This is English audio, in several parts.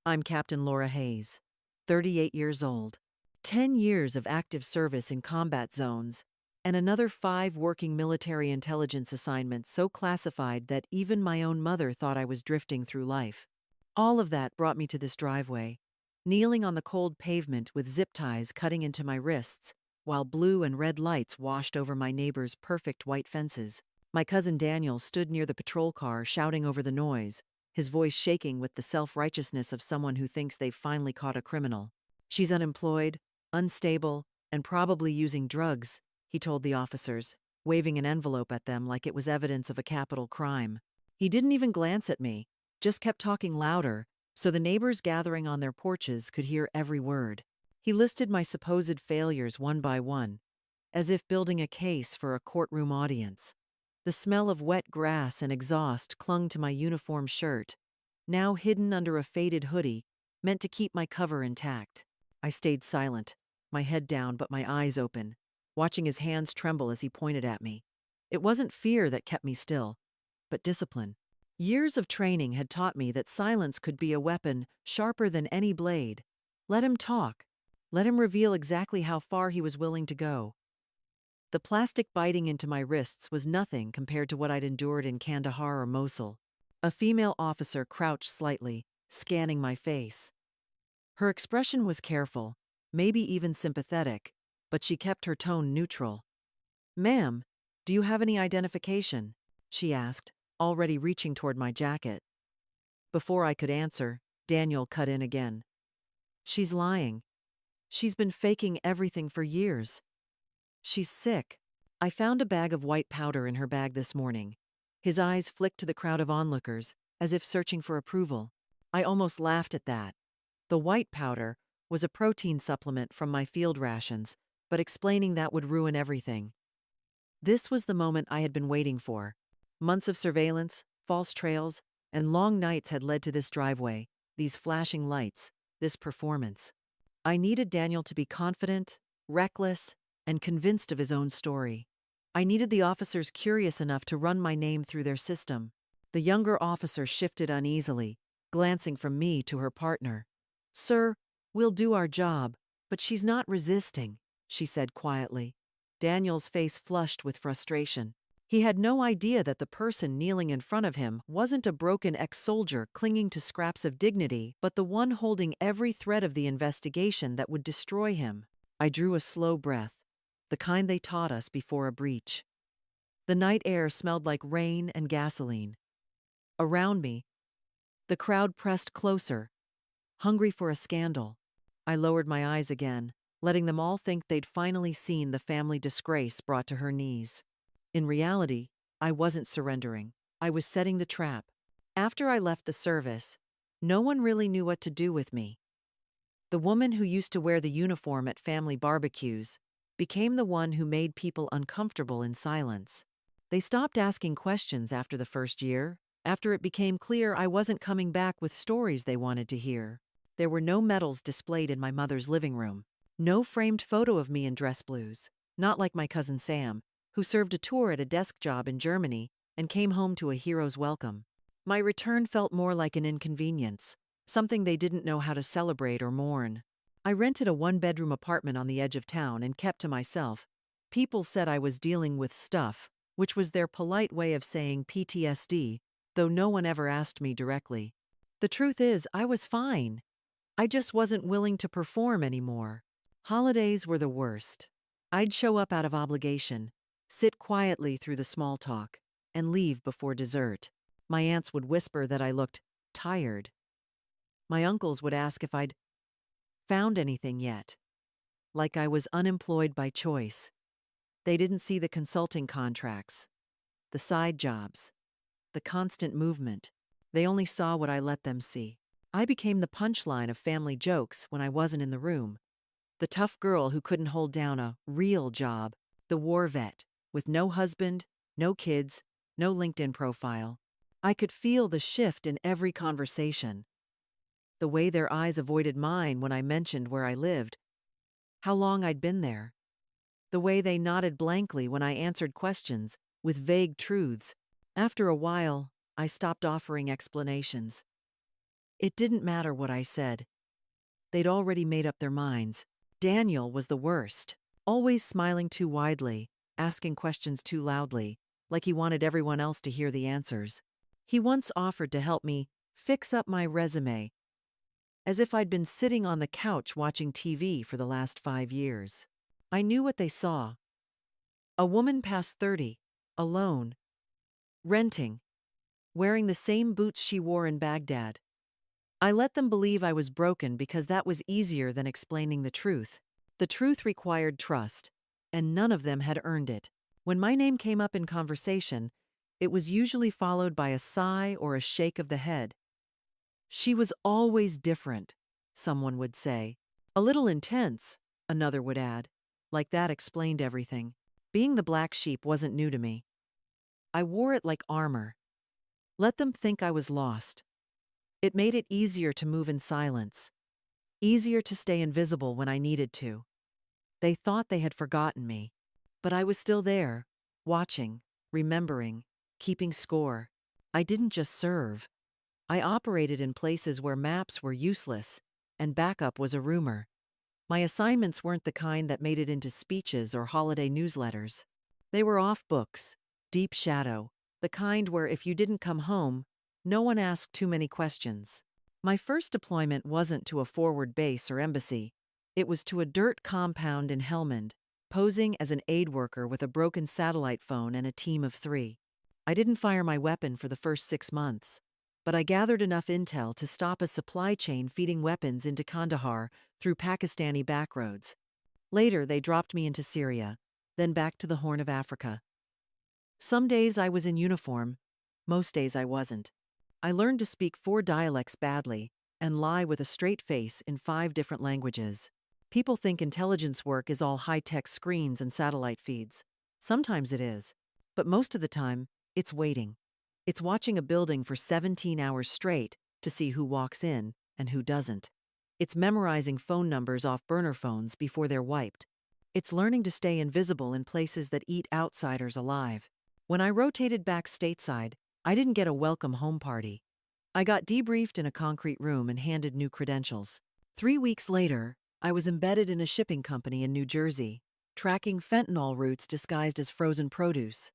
I'm Captain Laura Hayes, 38 years old, 10 years of active service in combat zones, and another 5 working military intelligence assignments so classified that even my own mother thought I was drifting through life. All of that brought me to this driveway, kneeling on the cold pavement with zip ties cutting into my wrists, while blue and red lights washed over my neighbor's perfect white fences. My cousin Daniel stood near the patrol car shouting over the noise, his voice shaking with the self-righteousness of someone who thinks they've finally caught a criminal. "She's unemployed, unstable, and probably using drugs," he told the officers, waving an envelope at them like it was evidence of a capital crime. He didn't even glance at me, just kept talking louder, so the neighbors gathering on their porches could hear every word. He listed my supposed failures one by one, as if building a case for a courtroom audience. The smell of wet grass and exhaust clung to my uniform shirt, now hidden under a faded hoodie, meant to keep my cover intact. I stayed silent, my head down but my eyes open, watching his hands tremble as he pointed at me. It wasn't fear that kept me still, but discipline. Years of training had taught me that silence could be a weapon sharper than any blade. Let him talk. Let him reveal exactly how far he was willing to go. The plastic biting into my wrists was nothing compared to what I'd endured in Kandahar or Mosul. A female officer crouched slightly, scanning my face. Her expression was careful, maybe even sympathetic, but she kept her tone neutral. "Ma'am, do you have any identification?" she asked, already reaching toward my jacket. Before I could answer, Daniel cut in again. "She's lying. She's been faking everything for years. She's sick. I found a bag of white powder in her bag this morning." His eyes flicked to the crowd of onlookers, as if searching for approval. I almost laughed at that. The white powder was a protein supplement from my field rations, but explaining that would ruin everything. This was the moment I had been waiting for. Months of surveillance, false trails, and long nights had led to this driveway, these flashing lights, this performance. I needed Daniel to be confident, reckless, and convinced of his own story. I needed the officers curious enough to run my name through their system. The younger officer shifted uneasily, glancing from me to her partner. "Sir, we'll do our job, but she's not resisting," she said quietly. Daniel's face flushed with frustration. He had no idea that the person kneeling in front of him wasn't a broken ex-soldier clinging to scraps of dignity, but the one holding every thread of the investigation that would destroy him. I drew a slow breath, the kind they taught us before a breach. The night air smelled like rain and gasoline. Around me, the crowd pressed closer, hungry for a scandal. I lowered my eyes again, letting them all think they'd finally seen the family disgrace brought to her knees. In reality, I wasn't surrendering. I was setting the trap. After I left the service, no one really knew what to do with me. The woman who used to wear the uniform at family barbecues became the one who made people uncomfortable in silence. They stopped asking questions after the first year, after it became clear I wasn't coming back with stories they wanted to hear. There were no medals displayed in my mother's living room, no framed photo of me in dress blues, not like my cousin Sam, who served a tour at a desk job in Germany and came home to a hero's welcome. My return felt more like an inconvenience, something they didn't know how to celebrate or mourn. I rented a one-bedroom apartment on the edge of town and kept to myself. People said I was dealing with stuff, which was their polite way of saying PTSD, though no one ever asked me directly. The truth is, I was fine. I just wasn't willing to perform anymore. Holidays were the worst. I'd show up out of obligation, sit quietly through the small talk, and leave before dessert. My aunts would whisper that I looked tired. My uncles would ask if I'd found anything yet, like I was unemployed by choice. They didn't see the consulting contracts, the side jobs, the constant movement. They only saw what I let them see. I became the punchline of family jokes when I wasn't in the room. The tough girl who couldn't hold down a real job, the war vet, with no husband, no kids, no LinkedIn profile. I could feel the shift in every conversation. The way their eyes avoided mine when I mentioned where I lived, how long I'd been there. The way they nodded blankly when I answered questions with vague truths. After a while, I stopped offering explanations. It didn't matter what I said. They'd already made up their minds. Daniel was the worst, always smiling too widely, asking questions too loudly, like he wanted everyone else to hear the answers. He once offered to help me fix up my resume, as if I'd been sitting on the couch watching TV for the last 5 years. I knew what they saw. A woman past 30, alone, renting, wearing the same boots she wore in Baghdad. I let them believe I was broken because that was easier than explaining the truth. The truth required trust, and none of them had earned it. When my name came up in conversation, it was usually followed by a sigh or a shake of the head. She was always different, someone would say. A little intense, another would add. Like that explained everything. Being the black sheep wasn't new to me. I wore it like armor. Let them think I was lost. It made it easier to move in silence, easier to stay invisible when I needed to. They thought they had forgotten me, but I was still there, watching, remembering, keeping score. I didn't just serve. I operated in places where maps were useless and backup was a rumor. My assignments weren't the kind that made it into speeches or holiday newsletters. They were off books, deep shadow, the kind where if you didn't come home, no one asked too many questions. My first deployment wasn't to a forward base or embassy. It was to a dirt compound in Helmand, posing as an aid worker with a broken satellite phone and a team of 3. I didn't fire my weapon for the first 6 months, but I gathered enough intel to stop a supply chain feeding weapons into Kandahar through Pakistani backroads. Later, they dropped me into Syria, then back to the Horn of Africa. Some days I was in uniform, most days I wasn't. I learned to speak 4 dialects badly and lie with a straight face in 5 different languages. People think intelligence work is all high-tech screens and satellite feeds. Sometimes it is, but most of the time, it's waiting. It's watching a building for 17 hours straight to see who walks in and who doesn't. It's memorizing phone numbers off burner phones before they're wiped. It's learning to stay invisible in places that eat outsiders alive. When I rotated back stateside, I didn't get a welcome home party. I got debriefed in a concrete room and handed new credentials. 3 weeks later, I was embedded in a shipping company in New Jersey, tracking fentanyl routes disguised as frozen produce.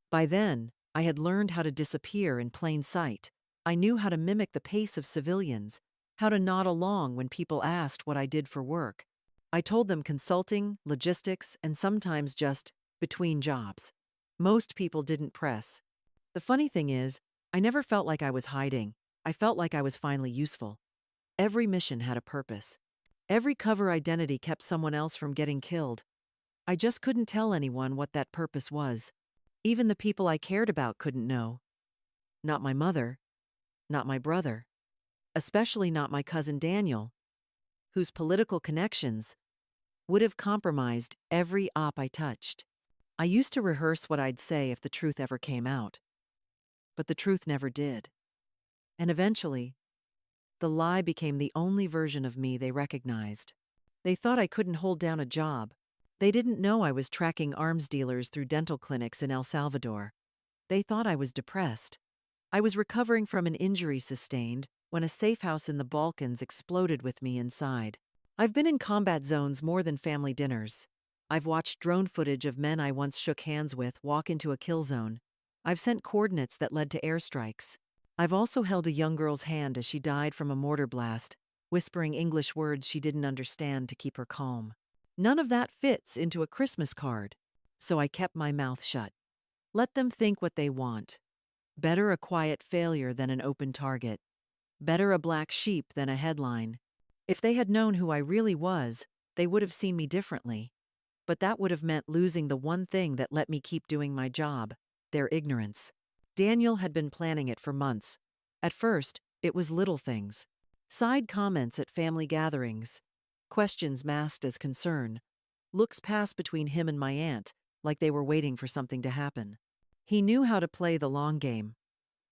By then, I had learned how to disappear in plain sight. I knew how to mimic the pace of civilians, how to nod along when people asked what I did for work. I told them consulting, logistics, and sometimes just between jobs. Most people didn't press. The funny thing is, I never felt like I was hiding. I felt like I was finally useful. Every mission had a purpose. Every cover identity kept someone else from getting killed. I just couldn't tell anyone what that purpose was. Even the people I cared about couldn't know. Not my mother, not my brother, especially not my cousin Daniel, whose political connections would have compromised every op I touched. I used to rehearse what I'd say if the truth ever came out. But the truth never did. And eventually, the lie became the only version of me they recognized. They thought I couldn't hold down a job. They didn't know I was tracking arms dealers through dental clinics in El Salvador. They thought I was depressed. I was recovering from an injury sustained when a safe house in the Balkans exploded with me inside. I've been in combat zones more than family dinners. I've watched drone footage of men I once shook hands with walk into a kill zone. I've sent coordinates that led to airstrikes. I've also held a young girl's hand as she died from a mortar blast, whispering English words she didn't understand to keep her calm. None of that fits into a Christmas card, so I kept my mouth shut. Let them think what they want. Better a quiet failure than an open target. Better a black sheep than a headline. If they had known who I really was, they would have seen me differently. But that would have meant losing the one thing that let me keep doing my job, their ignorance. Daniel had been planning it for months. At first, it was little things. Side comments at family gatherings. Questions masked as concern. Looks passed between him and my aunt, like they were waiting for something to happen. He knew how to play the long game.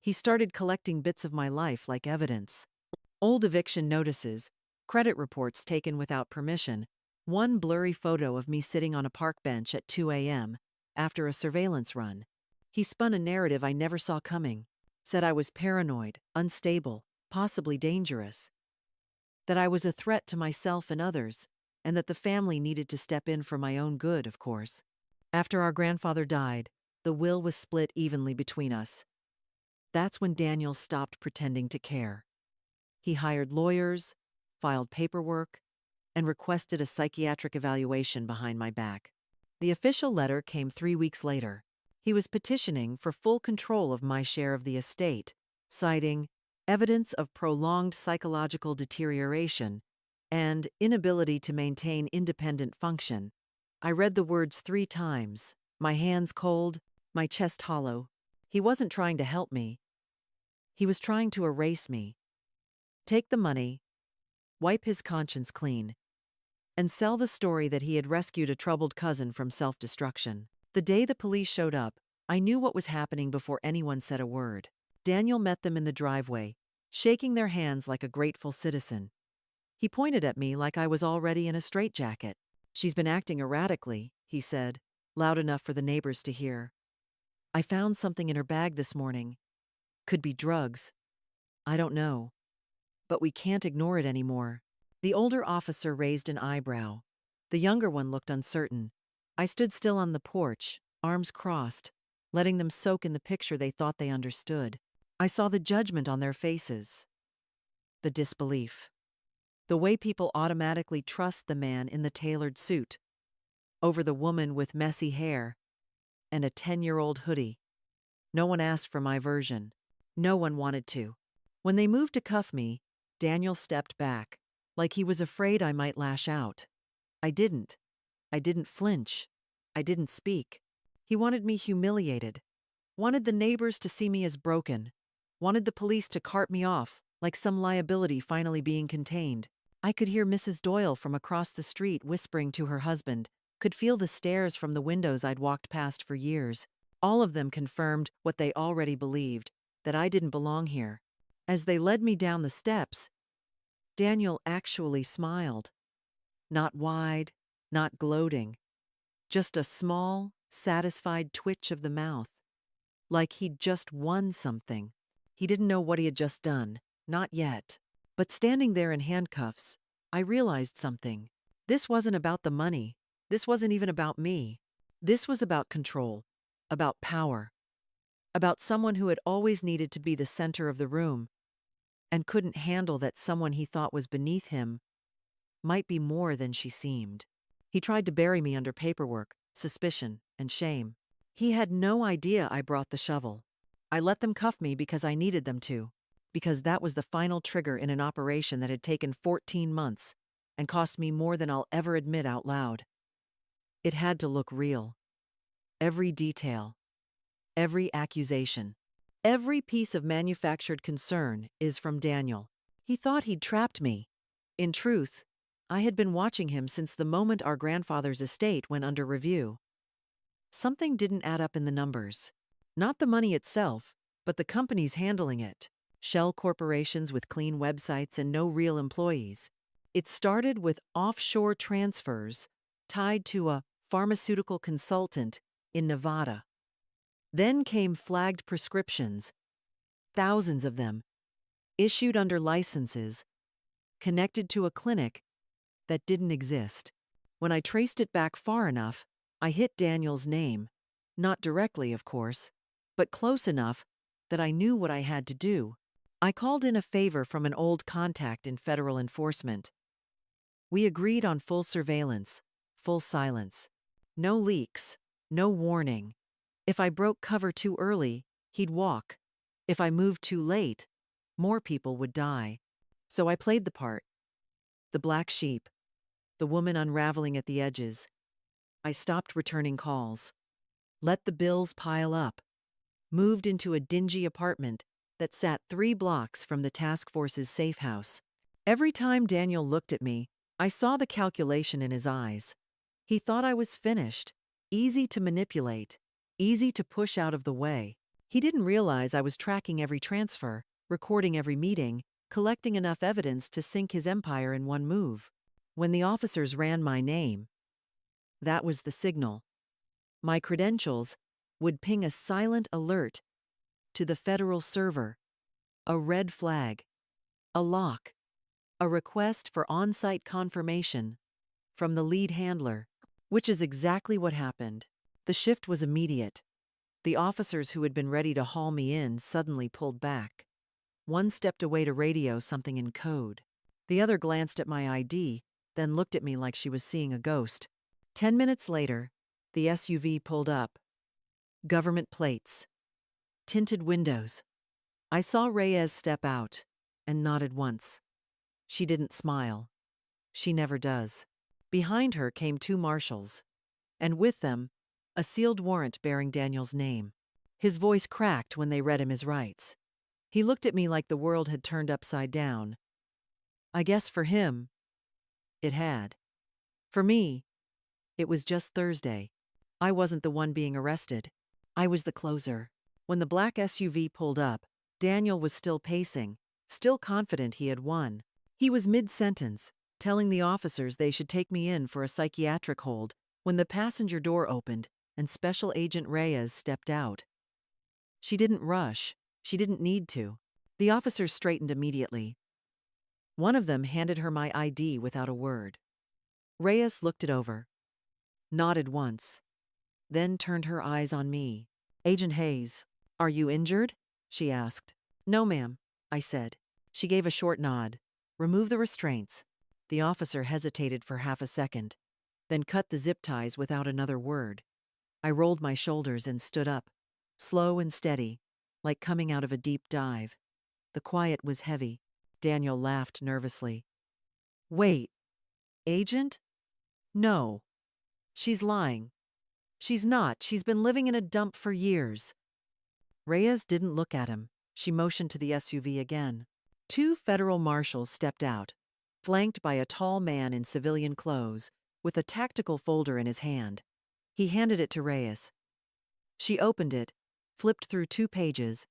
He started collecting bits of my life like evidence. Old eviction notices, credit reports taken without permission, one blurry photo of me sitting on a park bench at 2 a.m. after a surveillance run. He spun a narrative I never saw coming, said I was paranoid, unstable, possibly dangerous, that I was a threat to myself and others, and that the family needed to step in for my own good, of course. After our grandfather died, the will was split evenly between us. That's when Daniel stopped pretending to care. He hired lawyers, filed paperwork, and requested a psychiatric evaluation behind my back. The official letter came 3 weeks later. He was petitioning for full control of my share of the estate, citing evidence of prolonged psychological deterioration and inability to maintain independent function. I read the words 3 times, my hands cold, my chest hollow. He wasn't trying to help me. He was trying to erase me, take the money, wipe his conscience clean, and sell the story that he had rescued a troubled cousin from self-destruction. The day the police showed up, I knew what was happening before anyone said a word. Daniel met them in the driveway, shaking their hands like a grateful citizen. He pointed at me like I was already in a straitjacket. "She's been acting erratically," he said, loud enough for the neighbors to hear. "I found something in her bag this morning. Could be drugs. I don't know. But we can't ignore it anymore." The older officer raised an eyebrow. The younger one looked uncertain. I stood still on the porch, arms crossed, letting them soak in the picture they thought they understood. I saw the judgment on their faces, the disbelief, the way people automatically trust the man in the tailored suit over the woman with messy hair and a 10-year-old hoodie. No one asked for my version. No one wanted to. When they moved to cuff me, Daniel stepped back, like he was afraid I might lash out. I didn't. I didn't flinch. I didn't speak. He wanted me humiliated. Wanted the neighbors to see me as broken. Wanted the police to cart me off, like some liability finally being contained. I could hear Mrs. Doyle from across the street whispering to her husband, could feel the stares from the windows I'd walked past for years. All of them confirmed what they already believed, that I didn't belong here. As they led me down the steps, Daniel actually smiled. Not wide, not gloating. Just a small, satisfied twitch of the mouth. Like he'd just won something. He didn't know what he had just done. Not yet. But standing there in handcuffs, I realized something. This wasn't about the money. This wasn't even about me. This was about control. About power. About someone who had always needed to be the center of the room and couldn't handle that someone he thought was beneath him might be more than she seemed. He tried to bury me under paperwork, suspicion, and shame. He had no idea I brought the shovel. I let them cuff me because I needed them to, because that was the final trigger in an operation that had taken 14 months and cost me more than I'll ever admit out loud. It had to look real. Every detail, every accusation, every piece of manufactured concern is from Daniel. He thought he'd trapped me. In truth, I had been watching him since the moment our grandfather's estate went under review. Something didn't add up in the numbers. Not the money itself, but the companies handling it. Shell corporations with clean websites and no real employees. It started with offshore transfers tied to a pharmaceutical consultant in Nevada. Then came flagged prescriptions, thousands of them, issued under licenses, connected to a clinic that didn't exist. When I traced it back far enough, I hit Daniel's name. Not directly, of course, but close enough that I knew what I had to do. I called in a favor from an old contact in federal enforcement. We agreed on full surveillance, full silence. No leaks, no warning. If I broke cover too early, he'd walk. If I moved too late, more people would die. So I played the part. The black sheep, the woman unraveling at the edges. I stopped returning calls. Let the bills pile up. Moved into a dingy apartment that sat 3 blocks from the task force's safe house. Every time Daniel looked at me, I saw the calculation in his eyes. He thought I was finished, easy to manipulate, easy to push out of the way. He didn't realize I was tracking every transfer, recording every meeting, collecting enough evidence to sink his empire in one move. When the officers ran my name, that was the signal. My credentials would ping a silent alert to the federal server, a red flag. A lock. A request for on-site confirmation from the lead handler, which is exactly what happened. The shift was immediate. The officers who had been ready to haul me in suddenly pulled back. One stepped away to radio something in code. The other glanced at my ID, then looked at me like she was seeing a ghost. 10 minutes later, the SUV pulled up. Government plates. Tinted windows. I saw Reyes step out and nodded once. She didn't smile. She never does. Behind her came two marshals, and with them, a sealed warrant bearing Daniel's name. His voice cracked when they read him his rights. He looked at me like the world had turned upside down. I guess for him, it had. For me, it was just Thursday. I wasn't the one being arrested. I was the closer. When the black SUV pulled up, Daniel was still pacing, still confident he had won. He was mid-sentence, telling the officers they should take me in for a psychiatric hold, when the passenger door opened and Special Agent Reyes stepped out. She didn't rush. She didn't need to. The officers straightened immediately. One of them handed her my ID without a word. Reyes looked it over, nodded once, then turned her eyes on me. "Agent Hayes, are you injured?" she asked. "No, ma'am," I said. She gave a short nod. "Remove the restraints." The officer hesitated for half a second, then cut the zip ties without another word. I rolled my shoulders and stood up, slow and steady, like coming out of a deep dive. The quiet was heavy. Daniel laughed nervously. "Wait, agent? No. She's lying. She's not. She's been living in a dump for years." Reyes didn't look at him. She motioned to the SUV again. Two federal marshals stepped out, flanked by a tall man in civilian clothes, with a tactical folder in his hand. He handed it to Reyes. She opened it, flipped through 2 pages,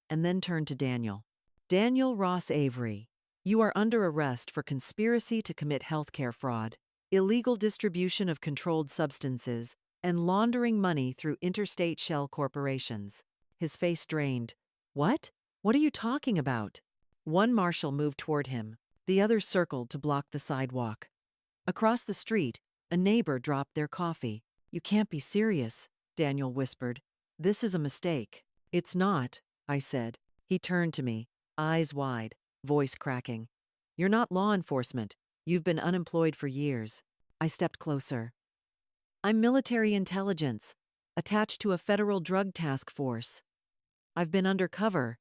and then turned to Daniel. "Daniel Ross Avery, you are under arrest for conspiracy to commit healthcare fraud, illegal distribution of controlled substances, and laundering money through interstate shell corporations." His face drained. "What? What are you talking about?" One marshal moved toward him. The other circled to block the sidewalk. Across the street, a neighbor dropped their coffee. "You can't be serious," Daniel whispered. "This is a mistake." "It's not," I said. He turned to me, eyes wide, voice cracking. "You're not law enforcement. You've been unemployed for years." I stepped closer. "I'm military intelligence, attached to a federal drug task force. I've been undercover,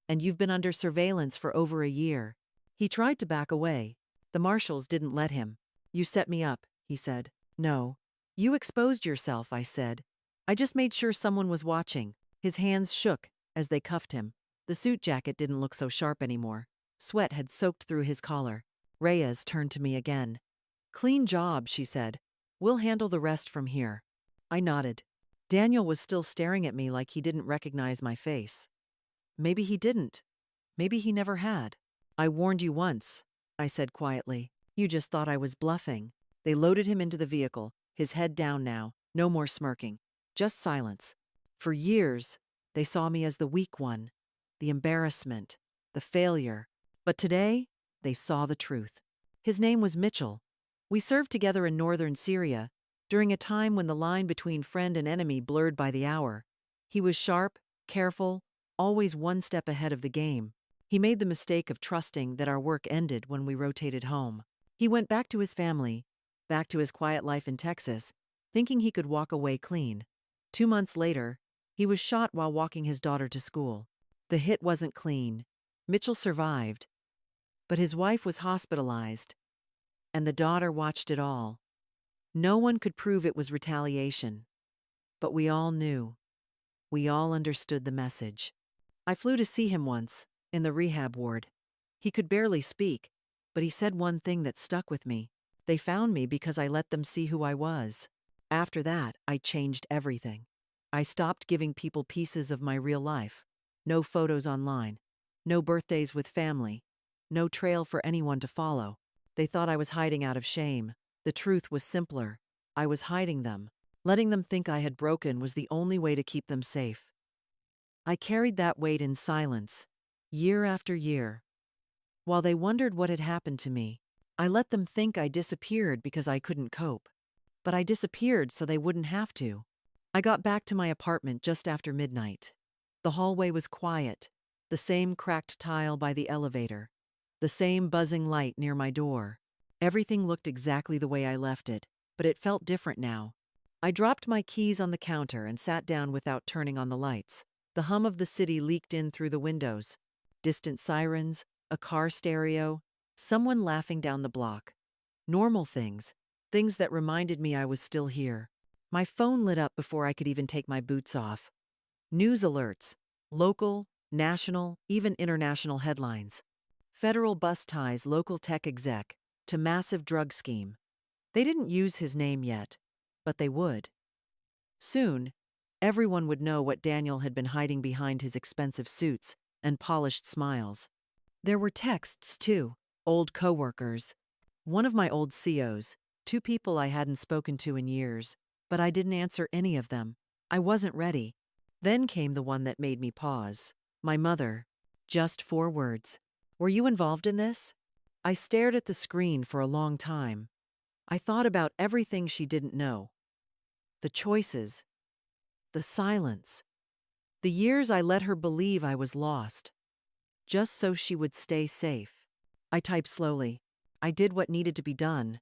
and you've been under surveillance for over a year." He tried to back away. The marshals didn't let him. "You set me up," he said. "No. You exposed yourself," I said. "I just made sure someone was watching." His hands shook as they cuffed him. The suit jacket didn't look so sharp anymore. Sweat had soaked through his collar. Reyes turned to me again. "Clean job," she said. "We'll handle the rest from here." I nodded. Daniel was still staring at me like he didn't recognize my face. Maybe he didn't. Maybe he never had. "I warned you once," I said quietly. "You just thought I was bluffing." They loaded him into the vehicle, his head down now, no more smirking, just silence. For years, they saw me as the weak one, the embarrassment, the failure. But today, they saw the truth. His name was Mitchell. We served together in northern Syria, during a time when the line between friend and enemy blurred by the hour. He was sharp, careful, always one step ahead of the game. He made the mistake of trusting that our work ended when we rotated home. He went back to his family, back to his quiet life in Texas, thinking he could walk away clean. 2 months later, he was shot while walking his daughter to school. The hit wasn't clean. Mitchell survived, but his wife was hospitalized, and the daughter watched it all. No one could prove it was retaliation, but we all knew. We all understood the message. I flew to see him once, in the rehab ward. He could barely speak, but he said one thing that stuck with me. They found me because I let them see who I was. After that, I changed everything. I stopped giving people pieces of my real life. No photos online. No birthdays with family. No trail for anyone to follow. They thought I was hiding out of shame. The truth was simpler. I was hiding them. Letting them think I had broken was the only way to keep them safe. I carried that weight in silence, year after year. While they wondered what had happened to me, I let them think I disappeared because I couldn't cope. But I disappeared so they wouldn't have to. I got back to my apartment just after midnight. The hallway was quiet, the same cracked tile by the elevator, the same buzzing light near my door. Everything looked exactly the way I left it, but it felt different now. I dropped my keys on the counter and sat down without turning on the lights. The hum of the city leaked in through the windows. Distant sirens, a car stereo, someone laughing down the block. Normal things, things that reminded me I was still here. My phone lit up before I could even take my boots off. News alerts, local, national, even international headlines. Federal bus ties local tech exec to massive drug scheme. They didn't use his name yet, but they would. Soon, everyone would know what Daniel had been hiding behind his expensive suits and polished smiles. There were texts, too, old coworkers. One of my old COs, two people I hadn't spoken to in years, but I didn't answer any of them. I wasn't ready. Then came the one that made me pause. My mother. Just 4 words. Were you involved in this? I stared at the screen for a long time. I thought about everything she didn't know. The choices. The silence. The years I let her believe I was lost. Just so she would stay safe. I typed slowly. I did what needed to be done.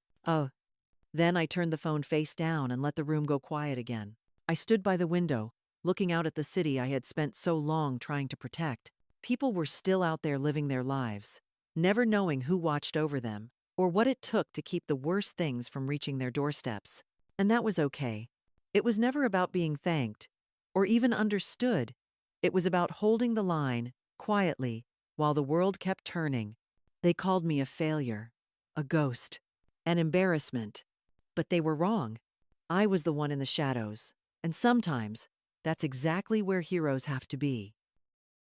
Then I turned the phone face down and let the room go quiet again. I stood by the window, looking out at the city I had spent so long trying to protect. People were still out there living their lives, never knowing who watched over them or what it took to keep the worst things from reaching their doorsteps. And that was okay. It was never about being thanked or even understood. It was about holding the line, quietly, while the world kept turning. They called me a failure, a ghost, an embarrassment. But they were wrong. I was the one in the shadows. And sometimes, that's exactly where heroes have to be.